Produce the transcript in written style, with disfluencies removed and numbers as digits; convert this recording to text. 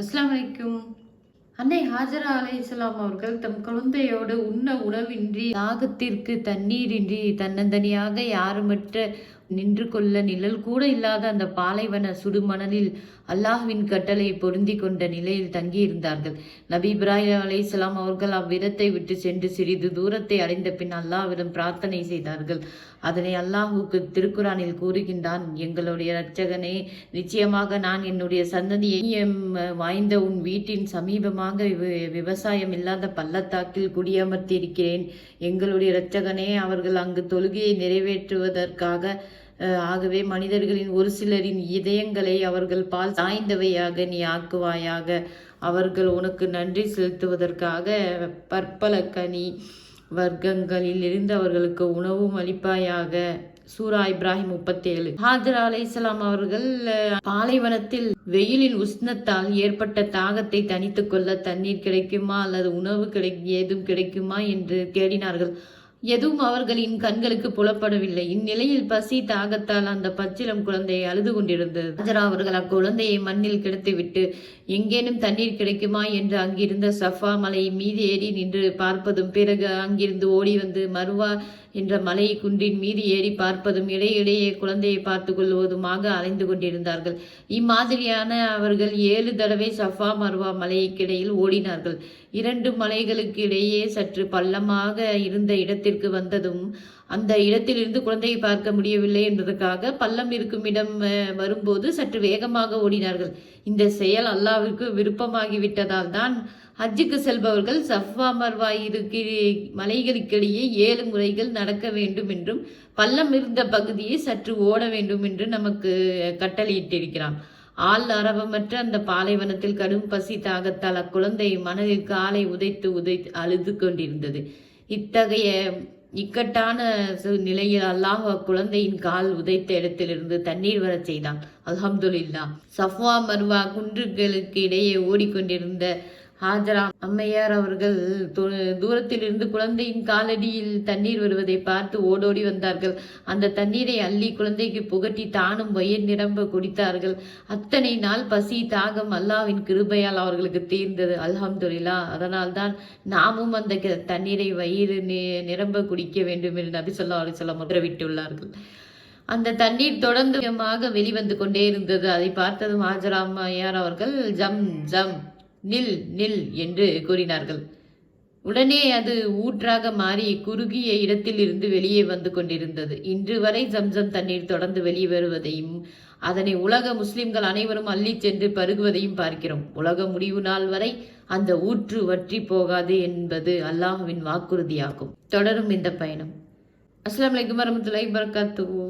அஸ்ஸலாமு அலைக்கும். அன்னை ஹாஜரா அலைஹிஸ்ஸலாம் அவர்கள் தம் குழந்தையோடு உண்ண உணவின்றி, தாகத்திற்கு தண்ணீரின்றி, தன்னந்தனியாக யாருமற்ற நின்று கொள்ள நிழல் கூட இல்லாத அந்த பாலைவன சுடுமணலில் அல்லாஹ்வின் கட்டளை பொருந்தி கொண்ட நிலையில் தங்கியிருந்தார்கள். நபி இப்ராஹிம் அலைஹிஸ்ஸலாம் அவர்கள் அவ்விடத்தை விட்டு சென்று சிறிது தூரத்தை அடைந்த பின் அல்லாஹ்விடம் பிரார்த்தனை செய்தார்கள். அதனை அல்லாஹுக்கு திருக்குரானில் கூறுகின்றான், எங்களுடைய இரட்சகனே, நிச்சயமாக நான் என்னுடைய சந்ததியை வாய்ந்த உன் வீட்டின் சமீபமாக விவசாயம் இல்லாத பள்ளத்தாக்கில் குடியமர்த்தியிருக்கிறேன். எங்களுடைய இரட்சகனே, அவர்கள் அங்கு தொழுகையை நிறைவேற்றுவதற்காக ஆகவே மனிதர்களின் ஒரு சிலரின் இதயங்களை அவர்கள் பால் சாய்ந்தவையாக நீ ஆக்குவாயாக. அவர்கள் உனக்கு நன்றி செலுத்துவதற்காக பற்பல கனி வர்க்கங்களில் இருந்து அவர்களுக்கு உணவும் அளிப்பாயாக. சூரா இப்ராஹிம் 37. ஹாஜரா அலைஹிஸ்ஸலாம் அவர்கள் பாலைவனத்தில் வெயிலின் உஷ்ணத்தால் ஏற்பட்ட தாகத்தை தணித்து கொள்ள தண்ணீர் கிடைக்குமா அல்லது உணவு ஏதும் கிடைக்குமா என்று தேடினார்கள். எதுவும் அவர்களின் கண்களுக்கு புலப்படவில்லை. இந்நிலையில் பசி தாகத்தால் அந்த பச்சிலம் குழந்தை அழுது கொண்டிருந்தது. ஹாஜரா அவர்கள் அக்குழந்தையை மண்ணில் கிடத்திவிட்டு எங்கேனும் தண்ணீர் கிடைக்குமா என்று அங்கிருந்த சஃபா மலை மீது ஏறி நின்று பார்ப்பதும், பிறகு அங்கிருந்து ஓடி வந்து மருவா என்ற மலை குன்றின் மீது ஏறி பார்ப்பதும், இடையிடையே குழந்தையை பார்த்து கொள்வதுமாக அலைந்து கொண்டிருந்தார்கள். இம்மாதிரியான அவர்கள் 7 தடவை சஃபா மருவா மலைக்கிடையில் ஓடினார்கள். 2 மலைகளுக்கு இடையே சற்று பள்ளமாக இருந்த இடத்திற்கு வந்ததும், அந்த இடத்திலிருந்து குழந்தையை பார்க்க முடியவில்லை என்பதற்காக பள்ளம் இருக்கும் இடம் வரும்போது சற்று வேகமாக ஓடினார்கள். இந்த செயல் அல்லாஹ்விற்கு விருப்பமாகிவிட்டதால் தான் ஹஜ்ஜுக்கு செல்பவர்கள் சஃபா மர்வா மலைகளுக்கிடையே 7 முறைகள் நடக்க வேண்டும் என்றும், பள்ளம் இருந்த பகுதியை சற்று ஓட வேண்டும் என்று நமக்கு கட்டளையிட்டிருக்கிறான். ஆள் அரவமற்ற அந்த பாலைவனத்தில் கடும் பசி தாகத்தால் அக்குழந்தை மனதில் காலை உதைத்து அழுது கொண்டிருந்தது. இத்தகைய இக்கட்டான நிலையில் அல்லாஹ் அக்குழந்தையின் கால் உதைத்த இடத்திலிருந்து தண்ணீர் வரச் செய்தான். அல்ஹம்துலில்லாஹ். சஃபா மர்வா குன்றுகளுக்கு இடையே ஓடிக்கொண்டிருந்த ஹாஜரா அம்மையார் அவர்கள் தூரத்திலிருந்து குழந்தையின் காலடியில் தண்ணீர் வருவதை பார்த்து ஓடோடி வந்தார்கள். அந்த தண்ணீரை அள்ளி குழந்தைக்கு புகட்டி தானும் வயிறு நிரம்ப குடித்தார்கள். அத்தனை நாள் பசி தாகம் அல்லாஹ்வின் கிருபையால் அவர்களுக்கு தீர்ந்தது. அல்ஹம்துலில்லாஹ். அதனால்தான் நாமும் அந்த தண்ணீரை வயிறு நிரம்ப குடிக்க வேண்டும் என்று நபி ஸல்லல்லாஹு அலைஹி வஸல்லம் உத்தரவிட்டுள்ளார்கள். அந்த தண்ணீர் தொடர்ந்து வெளிவந்து கொண்டே இருந்தது. அதை பார்த்ததும் ஹாஜரா அம்மையார் அவர்கள் ஜம் ஜம் நில் நில் என்று கூறினார்கள். உடனே அது ஊற்றாக மாறி குறுகிய இடத்தில் இருந்து வெளியே வந்து கொண்டிருந்தது. இன்று வரை ஜம்சம் தண்ணீர் தொடர்ந்து வெளிவருவதையும், அதனை உலக முஸ்லிம்கள் அனைவரும் அள்ளி சென்று பருகுவதையும் பார்க்கிறோம். உலக முடிவு நாள் வரை அந்த ஊற்று வற்றி போகாது என்பது அல்லாஹ்வின் வாக்குறுதியாகும். தொடரும் இந்த பயணம். அஸ்ஸலாமு அலைக்கும் வரஹ்மத்துல்லாஹி வபரகாத்துஹு.